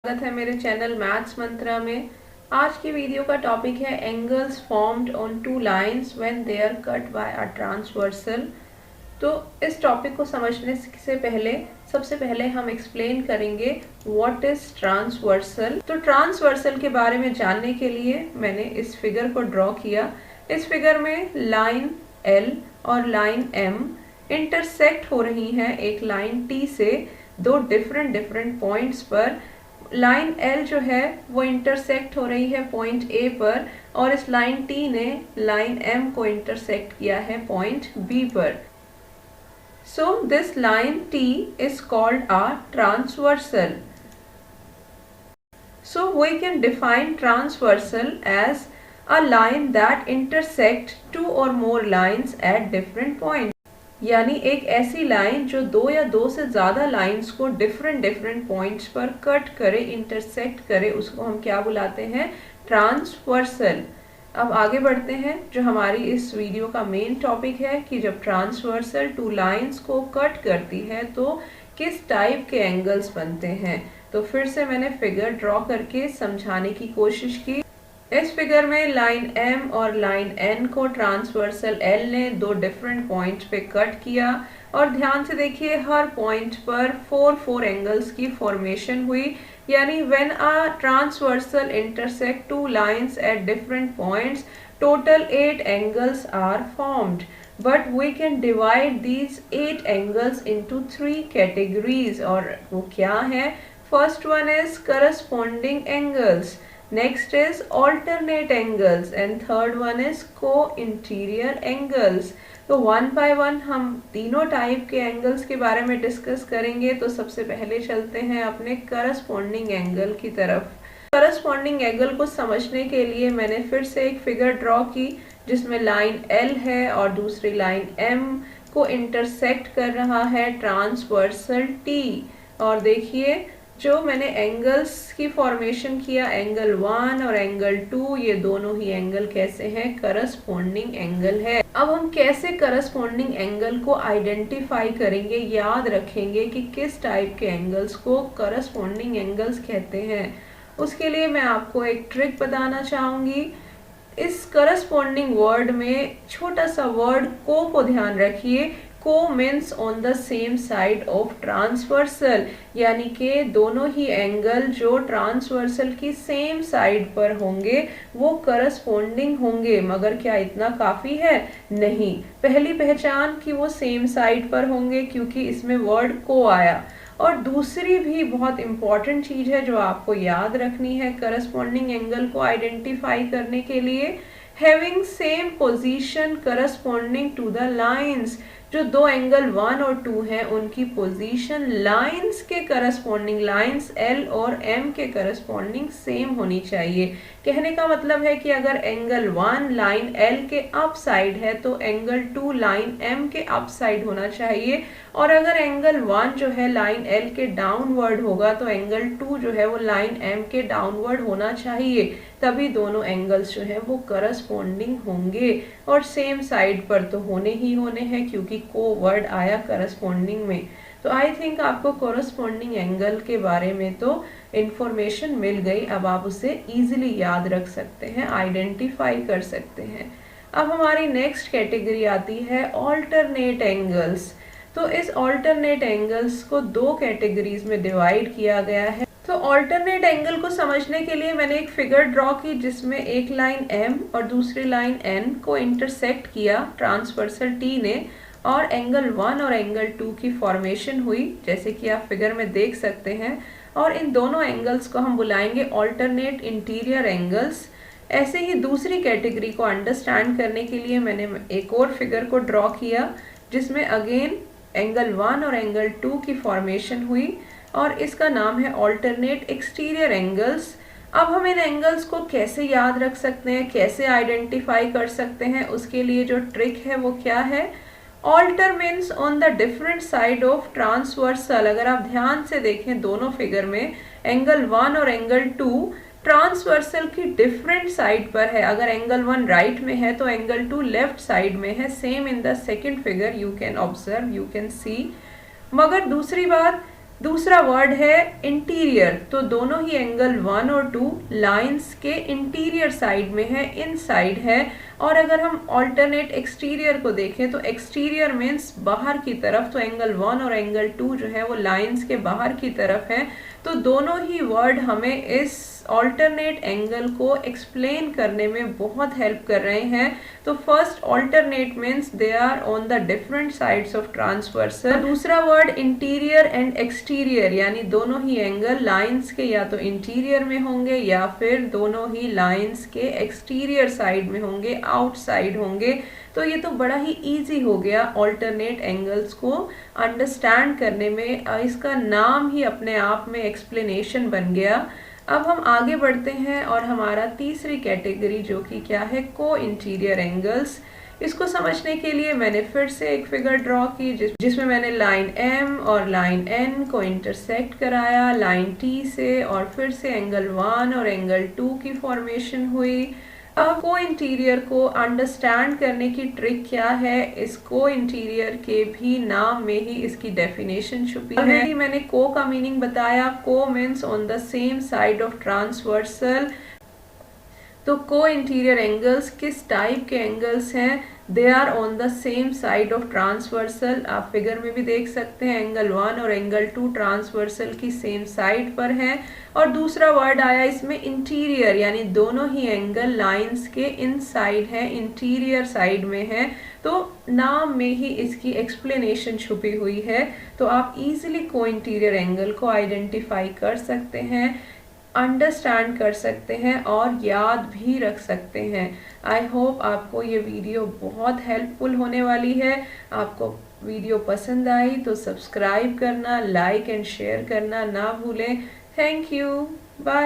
स्वागत है मेरे चैनल मैथ्स मंत्रा में। आज की वीडियो का टॉपिक है angles formed on two lines when they are cut by a transversal. तो इस टॉपिक को समझने से पहले सबसे पहले हम एक्सप्लेन करेंगे व्हाट इज ट्रांसवर्सल। तो ट्रांसवर्सल के बारे में जानने के लिए मैंने इस फिगर को ड्रॉ किया। इस फिगर में लाइन L और लाइन M इंटरसेक्ट हो रही हैं एक लाइन T से दो डिफरेंट पॉइंट्स पर। लाइन L जो है वो इंटरसेक्ट हो रही है पॉइंट A पर और इस लाइन T ने लाइन M को इंटरसेक्ट किया है पॉइंट B पर। So this line T is called a transversal. So we can define transversal as a line that intersect two or more lines at different points. यानी एक ऐसी line जो दो या दो से ज्यादा लाइंस को डिफरेंट पॉइंट्स पर कट करे, इंटरसेक्ट करे, उसको हम क्या बुलाते हैं? ट्रांसवर्सल। अब आगे बढ़ते हैं। जो हमारी इस वीडियो का मेन टॉपिक है कि जब ट्रांसवर्सल टू लाइंस को कट करती है तो किस टाइप के एंगल्स बनते हैं। तो फिर से मैंने फिगर ड्रॉ करके समझाने की कोशिश की। इस फिगर में लाइन M और लाइन N को ट्रांसवर्सल L ने दो डिफरेंट पॉइंट्स पे कट किया और ध्यान से देखिए हर पॉइंट पर 4 एंगल्स की फॉर्मेशन हुई। यानी when a transversal intersect two lines at different points total 8 angles are formed, but we can divide these 8 angles into 3 categories. और वो क्या है? First one is corresponding angles, next is alternate angles and third one is co-interior angles। तो one by one हम तीनों type के angles के बारे में डिस्कस करेंगे। तो सबसे पहले चलते हैं अपने करस्पॉन्डिंग एंगल की तरफ। करस्पॉन्डिंग एंगल को समझने के लिए मैंने फिर से एक फिगर ड्रॉ की जिसमें लाइन L है और दूसरी लाइन M को इंटरसेक्ट कर रहा है ट्रांसवर्सल T। और देखिए जो मैंने एंगल्स की फॉर्मेशन किया, एंगल 1 और एंगल 2, ये दोनों ही एंगल कैसे हैं? करस्पॉन्डिंग एंगल है। अब हम कैसे करस्पॉन्डिंग एंगल को आइडेंटिफाई करेंगे, याद रखेंगे कि किस टाइप के एंगल्स को करस्पॉन्डिंग एंगल्स कहते हैं। उसके लिए मैं आपको एक ट्रिक बताना चाहूंगी। इस करस्पॉन्डिंग वर्ड में छोटा सा वर्ड को ध्यान रखिए। को means on the same side of transversal, यानी कि दोनों ही एंगल जो ट्रांसवर्सल की सेम साइड पर होंगे वो करस्पॉन्डिंग होंगे। मगर क्या इतना काफी है? नहीं। पहली पहचान कि वो सेम साइड पर होंगे क्योंकि इसमें वर्ड को आया। और दूसरी भी बहुत इंपॉर्टेंट चीज है जो आपको याद रखनी है करस्पॉन्डिंग एंगल को आइडेंटिफाई करने के लिए, having same position corresponding to the lines. जो दो एंगल 1 और 2 हैं उनकी पोजीशन लाइंस के करस्पॉन्डिंग, लाइंस L और M के करस्पॉन्डिंग सेम होनी चाहिए। कहने का मतलब है कि अगर एंगल 1 लाइन L के अप साइड है तो एंगल 2 लाइन M के अप साइड होना चाहिए। और अगर एंगल 1 जो है लाइन L के डाउनवर्ड होगा तो एंगल 2 जो है वो लाइन M के डाउनवर्ड होना चाहिए। तभी दोनों एंगल्स जो है वो करस्पॉन्डिंग होंगे और सेम साइड पर तो होने ही होने हैं क्योंकि को वर्ड आया करस्पॉन्डिंग में। तो आई थिंक आपको करस्पॉन्डिंग एंगल के बारे में तो इंफॉर्मेशन मिल गई। अब आप उसे इजीली याद रख सकते हैं, आइडेंटिफाई कर सकते हैं। अब हमारी नेक्स्ट कैटेगरी आती है ऑल्टरनेट एंगल्स। तो इस ऑल्टरनेट एंगल्स को दो कैटेगरीज में डिवाइड किया गया है। तो ऑल्टरनेट एंगल को समझने के लिए मैंने एक फिगर ड्रॉ की जिसमें एक लाइन M और दूसरी लाइन N को इंटरसेक्ट किया ट्रांसवर्सल T ने और एंगल 1 और एंगल 2 की फॉर्मेशन हुई जैसे कि आप फिगर में देख सकते हैं। और इन दोनों एंगल्स को हम बुलाएंगे ऑल्टरनेट इंटीरियर एंगल्स। ऐसे ही दूसरी कैटेगरी को अंडरस्टैंड करने के लिए मैंने एक और फिगर को ड्रॉ किया जिसमें अगेन एंगल 1 और एंगल 2 की फॉर्मेशन हुई और इसका नाम है ऑल्टरनेट एक्सटीरियर एंगल्स। अब हम इन एंगल्स को कैसे याद रख सकते हैं, कैसे आइडेंटिफाई कर सकते हैं, उसके लिए जो ट्रिक है वो क्या है? Alter means on the different side of transversal. अगर आप ध्यान से देखें दोनों फिगर में एंगल 1 और एंगल 2 ट्रांसवर्सल की डिफरेंट साइड पर है। अगर एंगल 1 राइट में है तो एंगल 2 लेफ्ट साइड में है। Same in the second figure you can observe, you can see. मगर दूसरी बात दूसरा वर्ड है इंटीरियर, तो दोनों ही एंगल 1 और 2 लाइंस के इंटीरियर साइड में है, इन साइड है। और अगर हम ऑल्टरनेट एक्सटीरियर को देखें तो एक्सटीरियर मीन्स बाहर की तरफ, तो एंगल 1 और एंगल 2 जो है वो लाइंस के बाहर की तरफ है। तो दोनों ही वर्ड हमें इस ऑल्टरनेट एंगल को एक्सप्लेन करने में बहुत हेल्प कर रहे हैं। तो first alternate means they are on the different sides of transversal. दूसरा वर्ड इंटीरियर एंड एक्सटीरियर, यानी दोनों ही एंगल लाइंस के या तो इंटीरियर में होंगे या फिर दोनों ही लाइंस के एक्सटीरियर साइड में होंगे, आउटसाइड होंगे। तो ये तो बड़ा ही इजी हो गया ऑल्टरनेट एंगल्स को अंडरस्टैंड करने में, इसका नाम ही अपने आप में एक्सप्लेनेशन बन गया। अब हम आगे बढ़ते हैं और हमारा तीसरी कैटेगरी जो कि क्या है, को इंटीरियर एंगल्स। इसको समझने के लिए मैंने फिर से एक फिगर ड्रॉ की जिसमें मैंने लाइन M और लाइन N को इंटरसेक्ट कराया लाइन T से, और फिर से एंगल 1 और एंगल 2 की फॉर्मेशन हुई। अब को इंटीरियर को अंडरस्टैंड करने की ट्रिक क्या है, इस को इंटीरियर के भी नाम में ही इसकी डेफिनेशन छुपी है। ऑलरेडी मैंने को का मीनिंग बताया, co means on the same side of transversal. तो को इंटीरियर एंगल्स किस टाइप के एंगल्स हैं, they are on the same side of transversal. आप फिगर में भी देख सकते हैं एंगल 1 और एंगल 2 ट्रांसवर्सल की सेम साइड पर हैं। और दूसरा वर्ड आया इसमें इंटीरियर, यानी दोनों ही एंगल लाइंस के इन साइड है, इंटीरियर साइड में है। तो नाम में ही इसकी एक्सप्लेनेशन छुपी हुई है। तो आप इजीली को इंटीरियर एंगल को आइडेंटिफाई कर सकते हैं, अंडरस्टैंड कर सकते हैं और याद भी रख सकते हैं। आई होप आपको ये वीडियो बहुत हेल्पफुल होने वाली है। आपको वीडियो पसंद आई तो सब्सक्राइब करना, लाइक एंड शेयर करना ना भूलें। Thank you, bye.